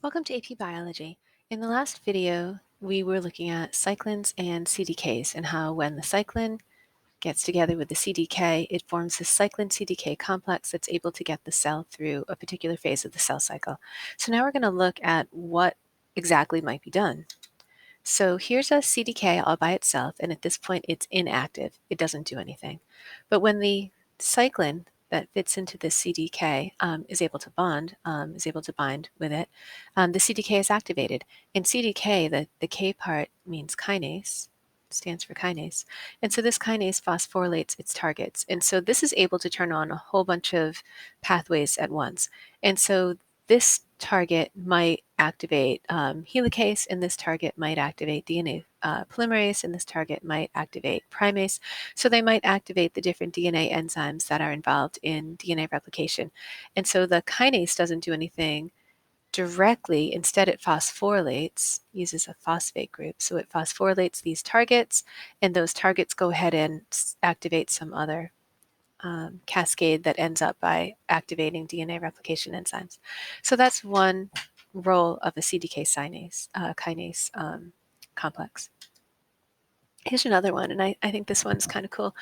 Welcome to AP Biology. In the last video, we were looking at cyclins and CDKs and how when the cyclin gets together with the CDK, it forms this Cyclin-CDK complex that's able to get the cell through a particular phase of the cell cycle. So now we're going to look at what exactly might be done. So here's a CDK all by itself, and at this point it's inactive. It doesn't do anything. But when the cyclin that fits into the CDK is able to bind with it, the CDK is activated. In CDK, the K part means kinase, stands for kinase. And so this kinase phosphorylates its targets. And so this is able to turn on a whole bunch of pathways at once. And so this target might activate helicase, and this target might activate DNA polymerase, and this target might activate primase. So they might activate the different DNA enzymes that are involved in DNA replication. And so the kinase doesn't do anything directly. Instead, it phosphorylates, uses a phosphate group. So it phosphorylates these targets, and those targets go ahead and activate some other cascade that ends up by activating DNA replication enzymes. So that's one role of a CDK kinase complex. Here's another one, and I think this one's kind of cool.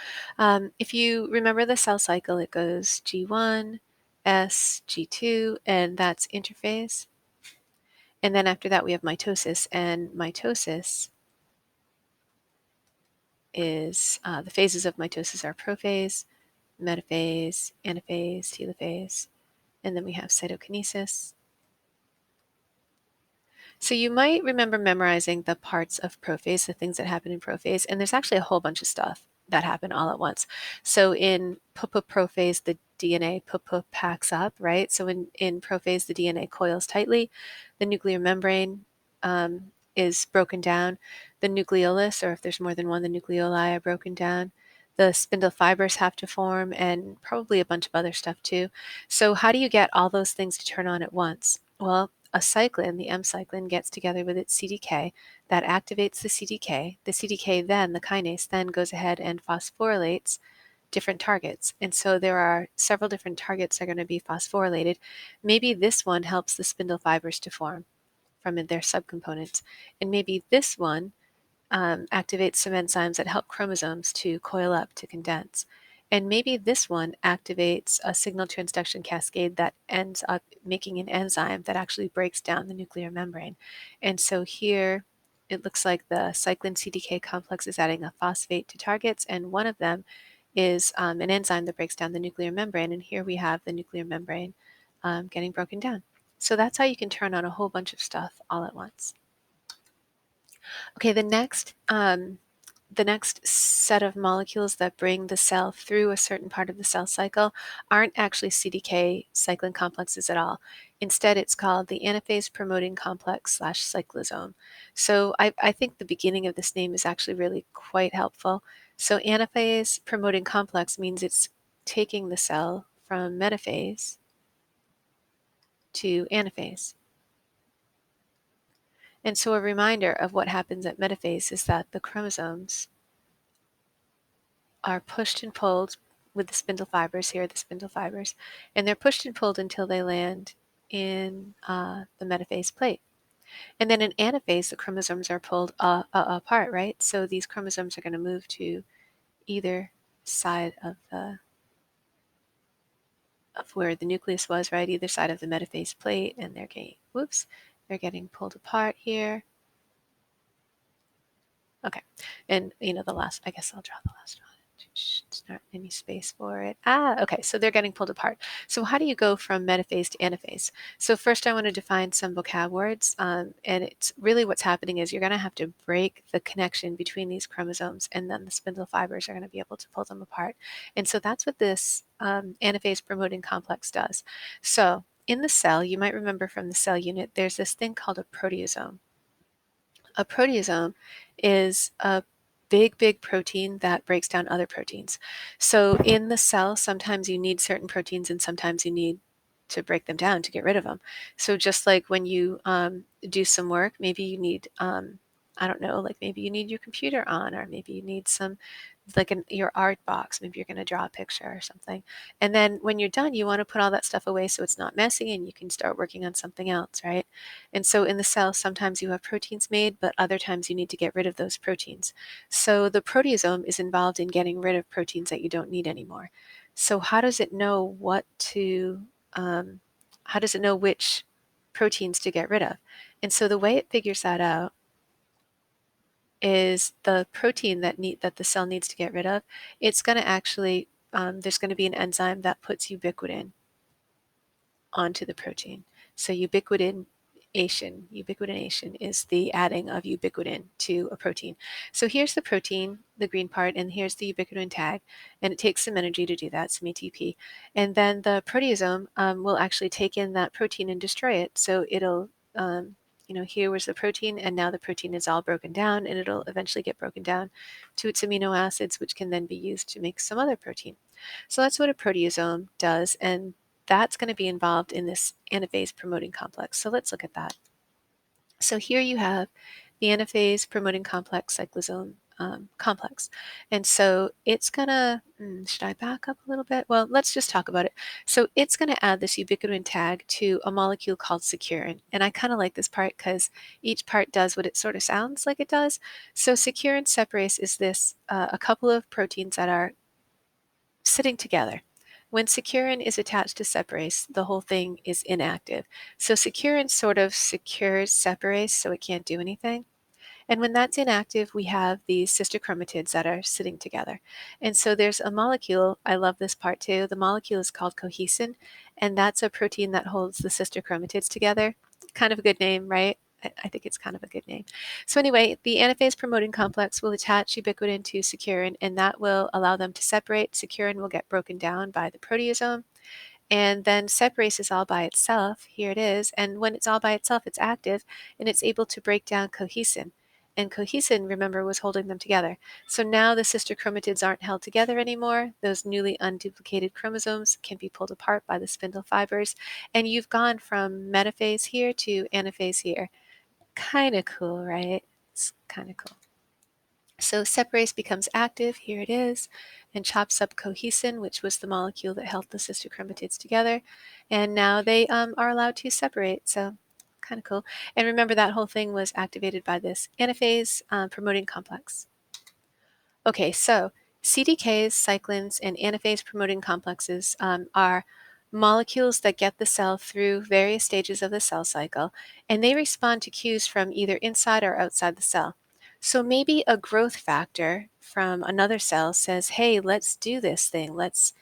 If you remember the cell cycle, it goes G1, S, G2, and that's interphase. And then after that, we have mitosis, and mitosis is the phases of mitosis are prophase, metaphase, anaphase, telophase, and then we have cytokinesis. So you might remember memorizing the parts of prophase, the things that happen in prophase, and there's actually a whole bunch of stuff that happen all at once. So in prophase, the DNA packs up, right? So in prophase, the DNA coils tightly, the nuclear membrane is broken down, the nucleolus, or if there's more than one, the nucleoli are broken down. The spindle fibers have to form, and probably a bunch of other stuff too. So how do you get all those things to turn on at once? Well, a cyclin, the M cyclin, gets together with its CDK, that activates the CDK. The CDK then, the kinase, then goes ahead and phosphorylates different targets. And so there are several different targets that are going to be phosphorylated. Maybe this one helps the spindle fibers to form from their subcomponents. And maybe this one activates some enzymes that help chromosomes to coil up, to condense. And maybe this one activates a signal transduction cascade that ends up making an enzyme that actually breaks down the nuclear membrane. And so here it looks like the Cyclin-CDK complex is adding a phosphate to targets, and one of them is an enzyme that breaks down the nuclear membrane. And here we have the nuclear membrane getting broken down. So that's how you can turn on a whole bunch of stuff all at once. Okay, the next set of molecules that bring the cell through a certain part of the cell cycle aren't actually CDK cyclin complexes at all. Instead, it's called the anaphase promoting complex / cyclosome. So I think the beginning of this name is actually really quite helpful. So anaphase promoting complex means it's taking the cell from metaphase to anaphase. And so a reminder of what happens at metaphase is that the chromosomes are pushed and pulled with the spindle fibers. Here are the spindle fibers, and they're pushed and pulled until they land in the metaphase plate. And then in anaphase, the chromosomes are pulled apart, right? So these chromosomes are going to move to either side of where the nucleus was, right? Either side of the metaphase plate, and they're getting pulled apart here. Okay, and I guess I'll draw the last one. There's not any space for it. Okay, so they're getting pulled apart. So how do you go from metaphase to anaphase? So first I want to define some vocab words, and it's really what's happening is you're going to have to break the connection between these chromosomes, and then the spindle fibers are going to be able to pull them apart. And so that's what this anaphase promoting complex does. So in the cell, you might remember from the cell unit, there's this thing called a proteasome. A proteasome is a big protein that breaks down other proteins. So in the cell, sometimes you need certain proteins and sometimes you need to break them down to get rid of them. So just like when you do some work, maybe you need, I don't know, like maybe you need your computer on, or maybe you need some like your art box. Maybe you're going to draw a picture or something. And then when you're done, you want to put all that stuff away so it's not messy and you can start working on something else, right? And so in the cell, sometimes you have proteins made, but other times you need to get rid of those proteins. So the proteasome is involved in getting rid of proteins that you don't need anymore. So how does it know how does it know which proteins to get rid of? And so the way it figures that out is the protein that the cell needs to get rid of. It's going to actually there's going to be an enzyme that puts ubiquitin onto the protein. So ubiquitination is the adding of ubiquitin to a protein. So here's the protein, the green part, and here's the ubiquitin tag, and it takes some energy to do that, some ATP. And then the proteasome will actually take in that protein and destroy it. So it'll here was the protein, and now the protein is all broken down, and it'll eventually get broken down to its amino acids, which can then be used to make some other protein. So that's what a proteasome does, and that's going to be involved in this anaphase promoting complex. So let's look at that. So here you have the anaphase promoting complex cyclosome complex. And so it's going to, should I back up a little bit? Well, let's just talk about it. So it's going to add this ubiquitin tag to a molecule called securin. And I kind of like this part because each part does what it sort of sounds like it does. So securin separase is this, a couple of proteins that are sitting together. When securin is attached to separase, the whole thing is inactive. So securin sort of secures separase so it can't do anything. And when that's inactive, we have these sister chromatids that are sitting together. And so there's a molecule, I love this part too. The molecule is called cohesin, and that's a protein that holds the sister chromatids together. Kind of a good name, right? I think it's kind of a good name. So anyway, the anaphase promoting complex will attach ubiquitin to securin, and that will allow them to separate. Securin will get broken down by the proteasome, and then separase is all by itself. Here it is. And when it's all by itself, it's active, and it's able to break down cohesin. And cohesin, remember, was holding them together. So now the sister chromatids aren't held together anymore. Those newly unduplicated chromosomes can be pulled apart by the spindle fibers. And you've gone from metaphase here to anaphase here. Kind of cool, right? It's kind of cool. So separase becomes active, here it is, and chops up cohesin, which was the molecule that held the sister chromatids together. And now they are allowed to separate, so kind of cool. And remember, that whole thing was activated by this anaphase promoting complex. Okay, so CDKs, cyclins, and anaphase promoting complexes are molecules that get the cell through various stages of the cell cycle, and they respond to cues from either inside or outside the cell. So maybe a growth factor from another cell says, hey, let's do this thing. Let's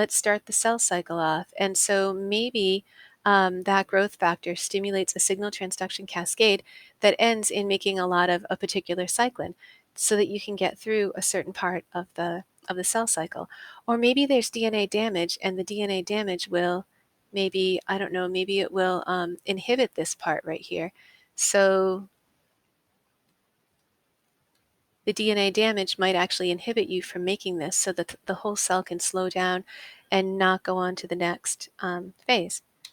start the cell cycle off. And so maybe that growth factor stimulates a signal transduction cascade that ends in making a lot of a particular cyclin, so that you can get through a certain part of the cell cycle. Or maybe there's DNA damage, and the DNA damage will maybe, I don't know, maybe it will inhibit this part right here. So the DNA damage might actually inhibit you from making this so that the whole cell can slow down and not go on to the next phase.